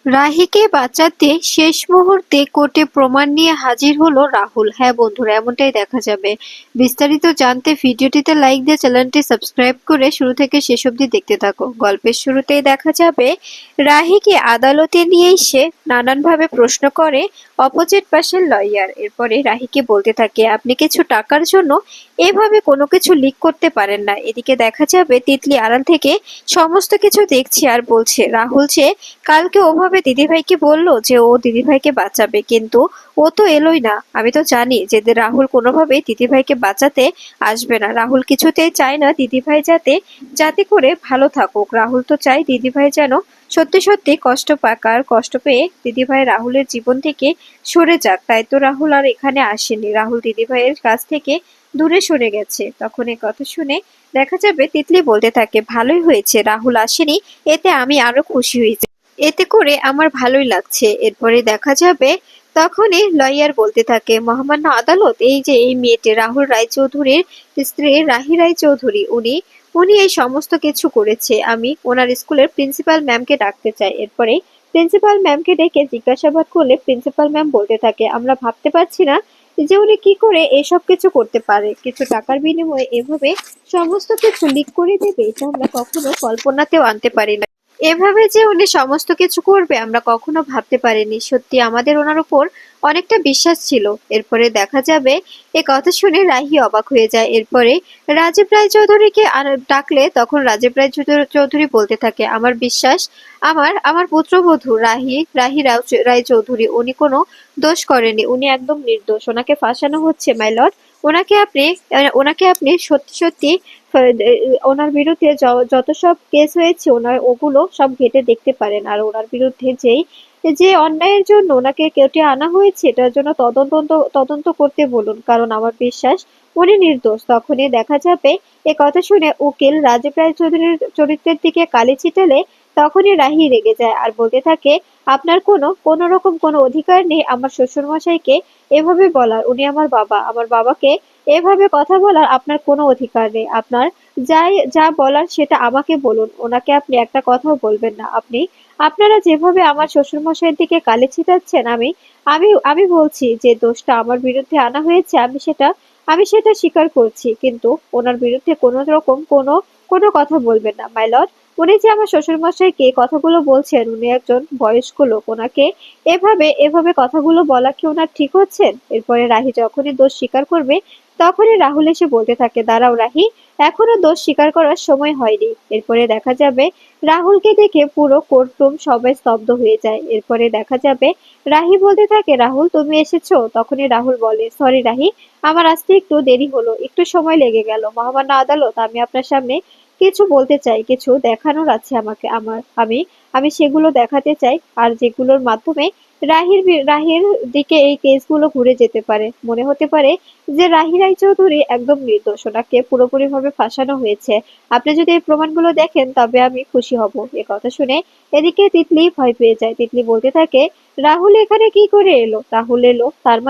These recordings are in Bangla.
রাহিকে বাঁচাতে শেষ মুহূর্তে কোর্টে প্রমাণ নিয়ে হাজির হলো রাহুল। হ্যাঁ বন্ধুরা, এমনটাই দেখা যাবে। বিস্তারিত জানতে ভিডিওটিতে লাইক দিয়ে চ্যানেলটি সাবস্ক্রাইব করে শুরু থেকে শেষ অবধি দেখতে থাকো। গল্পের শুরুতেই দেখা যাবে রাহিকে আদালতে নিয়ে এসে নানানভাবে প্রশ্ন করে অপোজিট পাশের লয়ার। এরপরে রাহিকে বলতে থাকে, আপনি কিছু টাকার জন্য এভাবে কোনো কিছু লিক করতে পারেন না। এদিকে দেখা যাবে তিতলি আড়াল থেকে সমস্ত কিছু দেখছে আর বলছে রাহুল যে কালকে ওভাবে দিদিভাইকে বললো যে ও দিদিভাইকে বাঁচাবে, কিন্তু ও তো এলোই না। আমি তো জানি যে রাহুল কোনোভাবেই দিদিভাইকে বাঁচাতে আসবে না। রাহুল কিছুতেই চায় না দিদিভাই যাতে যাতে করে ভালো থাকুক। রাহুল তো চায় দিদিভাই যেন সত্যি সত্যি কষ্ট পাক, আর কষ্ট পেয়ে দিদিভাই রাহুলের জীবন থেকে সরে যাক। তাই তো রাহুল আর এখানে আসেনি। রাহুল দিদিভাইয়ের কাছ থেকে দূরে সরে গেছে। তখন এই কথা শুনে দেখা যাবে তিতলি বলতে থাকে, ভালোই হয়েছে রাহুল আসেনি, এতে আমি আরো খুশি হয়েছি, এতে করে আমার ভালোই লাগছে। এরপরে দেখা যাবে তখনই লয়ার বলতে থাকে, মহামান্য আদালত, এই যে এই মেয়েটি রাহুল রায়চৌধুরীর স্ত্রী রাহি রায়চৌধুরী, উনি উনি এই সমস্ত কিছু করেছে। আমি ওনার স্কুলের প্রিন্সিপাল ম্যামকে ডাকতে চাই। এরপরে প্রিন্সিপাল ম্যামকে ডেকে জিজ্ঞাসাবাদ করলে প্রিন্সিপাল ম্যাম বলতে থাকে, আমরা ভাবতে পারছি না যে উনি কি করে এসব কিছু করতে পারে। কিছু টাকার বিনিময়ে এভাবে সমস্ত কিছু লিক করে দেবে, এটা আমরা কখনো কল্পনাতেও আনতে পারি না। এভাবে যে উনি সমস্ত কিছু করবে আমরা কখনো ভাবতে পারিনি। সত্যি আমাদের ওনার উপর অনেকটা বিশ্বাস ছিল। এরপরে দেখা যাবে এ কথা শুনে রাহি অবাক হয়ে যায়। এরপরে রাজীব রায় চৌধুরীকে ডাকলে তখন রাজীব রায় চৌধুরী বলতে থাকে, আমার বিশ্বাস, আমার আমার পুত্রবধূ রাহি রাহি রায় চৌধুরী উনি কোনো দোষ করেনি, উনি একদম নির্দোষ। ওনাকে ফাঁসানো হচ্ছে মাই লর্ড। ওনাকে আপনি সত্যি সত্যি ওনার বিরুদ্ধে যত সব কেস হয়েছে ওনার ওগুলো সব ঘেঁটে দেখতে পারেন। আর ওনার বিরুদ্ধে যে অন্যায়ের জন্য ওনাকে কেটে আনা হয়েছে এটার জন্য তদন্ত করতে বলুন, কারণ আমার বিশ্বাস উনি নির্দোষ। তখনই দেখা যাবে এ কথা শুনে উকিল রাজীব রায় চৌধুরীর চরিত্রের দিকে কালি ছিটালে তখনই রাহি রেগে যায় আর বলতে থাকে, আপনার কোনো রকম কোনো অধিকার নেই আমার শ্বশুর মশাইকে এভাবে বলার। উনি আমার বাবা, আমার বাবাকে এভাবে কথা বলার আপনার কোনো অধিকার নেই। আপনার যা বলার সেটা আমাকে বলুন, ওনাকে আপনি একটা কথাও বলবেন না। আপনারা যেভাবে আমার শ্বশুর মশাইয়ের দিকে কালি ছিটাচ্ছেন, আমি আমি আমি বলছি যে দোষটা আমার বিরুদ্ধে আনা হয়েছে, আমি সেটা স্বীকার করছি, কিন্তু ওনার বিরুদ্ধে কোনো রকম কোনো কথা বলবেন না মাই লর্ড। উনি যে আমার শ্বশুর মশাইকে কথাগুলো বলছেন, উনি একজন বয়স্ক লোক, ওনাকে এভাবে কথাগুলো বলা কি ওনার ঠিক হচ্ছে? এরপরে রাহি যখনই দোষ স্বীকার করবে তখনই রাহুল এসে বলতে থাকে, দাঁড়াও রাহি, এখনো দোষ স্বীকার করার সময় হয়নি। এরপরে দেখা যাবে রাহুলকে দেখে পুরো কোর্টরুম সবাই স্তব্ধ হয়ে যায়। এরপরে দেখা যাবে রাহি বলতে থাকে, রাহুল তুমি এসেছো? তখনই রাহুল বলে, সরি রাহি, আমার আসতে একটু দেরি হলো, একটু সময় লেগে গেল। মহামান্য আদালত, আমি আপনার সামনে কিছু বলতে চাই, কিছু দেখানোর আছে আমাকে। আমি আমি সেগুলো দেখাতে চাই, আর যেগুলোর মাধ্যমে রাহির দিকে এই কেসগুলো ঘুরে যেতে পারে। মনে হতে পারে যে রাহি রায়চৌধুরী একদম নির্দোষ, ওনাকে পুরোপুরিভাবে ফাঁসানো হয়েছে। আপনি যদি এই প্রমাণগুলো দেখেন তবে আমি খুশি হব। এ কথা শুনে এদিকে তিতলি ভয় পেয়ে যায়। তিতলি বলতে থাকে, রাহুল এখানে কি করে এলো? রাহুল এলো তার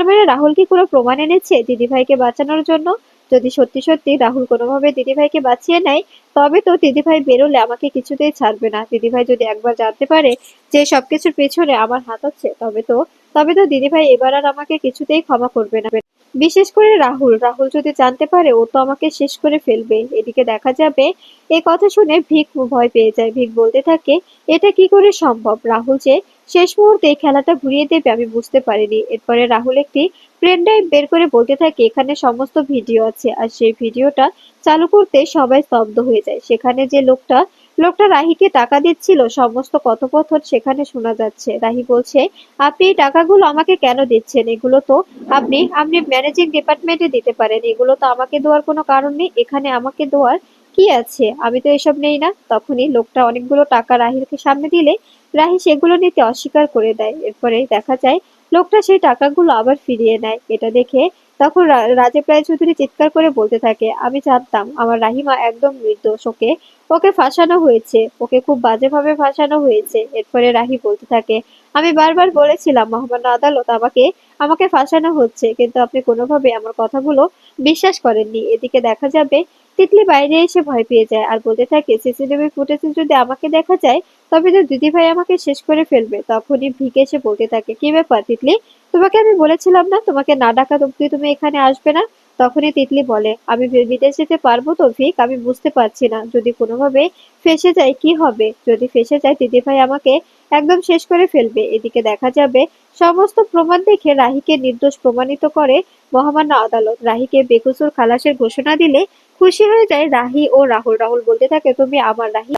মানে রাহুল কি কোনো প্রমাণ এনেছে দিদিভাইকে বাঁচানোর জন্য? যদি সত্যি সত্যি রাহুল কোনোভাবে দিদিভাইকে বাঁচিয়ে নেয় তবে তো দিদিভাই বেরোলে আমাকে কিছুতেই ছাড়বে না। দিদিভাই যদি একবার জানতে পারে যে সবকিছুর পেছনে আমার হাত আছে তবে তো দিদিভাই এবার আর আমাকে কিছুতেই ক্ষমা করবে না। বিশেষ করে রাহুল যদি জানতে পারে ও তো আমাকে শেষ করে ফেলবে। এদিকে দেখা যাবে এ কথা শুনে ভিক ভয় পেয়ে যায়। ভিক বলতে থাকে, এটা কি করে সম্ভব? রাহুল যে শেষ মুহূর্তে খেলাটা ঘুরিয়ে দেবে আমি বুঝতে পারিনি। এরপরে রাহুল একটি পেন ড্রাইভ বের করে বলতে থাকে, এখানে সমস্ত ভিডিও আছে। আর সেই ভিডিওটা চালু করতে সবাই স্তব্ধ হয়ে যায়। সেখানে যে লোকটা রাহিকে টাকা দিচ্ছিল সমস্ত কথোপকথন সেখানে শোনা যাচ্ছে। রাহি বলছে, আপনি এই টাকাগুলো আমাকে কেন দিচ্ছেন? এগুলো তো আপনি ম্যানেজিং ডিপার্টমেন্টে দিতে পারেন, এগুলো তো আমাকে দেওয়ার কোনো কারণ নেই। এখানে আমাকে দেওয়ার কি আছে? আমি তো এসব নেই না। তখনই লোকটা অনেকগুলো টাকা রাহিকে সামনে দিলে রাহি সেগুলো নিতে অস্বীকার করে দেয়। এরপরে দেখা যায় লোকটা সেই টাকাগুলো আবার ফিরিয়ে নেয়। এটা দেখে তখন রাজীব রায় চৌধুরী চিৎকার করে বলতে থাকে, আমি জানতাম আমার রাহিমা একদম নির্দোষ, ওকে ওকে ফাঁসানো হয়েছে, ওকে খুব বাজেভাবে ফাঁসানো হয়েছে। এরপরে রাহি বলতে থাকে, আমি বারবার বলেছিলাম মহামান্য আদালত, আমাকে আমাকে ফাঁসানো হচ্ছে, কিন্তু আপনি কোনোভাবে আমার কথাগুলো বিশ্বাস করেননি। এদিকে দেখা যাবে তিতলি বাইরে এসে ভয় পেয়ে যায় আর বলতে থাকে সিসিটিভি ফুটেজে যদি আমাকে দেখা যায় তবে তো দিদিভাই আমাকে শেষ করে ফেলবে। তখনই ভিক এসে বলতে থাকে, কি ব্যাপার তিতলি, তোমাকে আমি বলেছিলাম না তোমাকে না ডাকা অব্দি তুমি এখানে আসবে না। তখনই তিতলি বলে, আমি বিদেশ যেতে পারবো তো ভিক, আমি বুঝতে পারছি না যদি কোনোভাবে ফেঁসে যায় কি হবে। যদি ফেঁসে যায় দিদিভাই আমাকে একদম শেষ করে ফেলবে। এদিকে দেখা যাবে সমস্ত প্রমাণ দেখে রাহিকে নির্দোষ প্রমাণিত করে মহামান্য আদালত। রাহিকে বেকসুর খালাসের ঘোষণা দিলে খুশি হয়ে যায় রাহি ও রাহুল। রাহুল বলতে থাকে, তুমি আমার রাহি।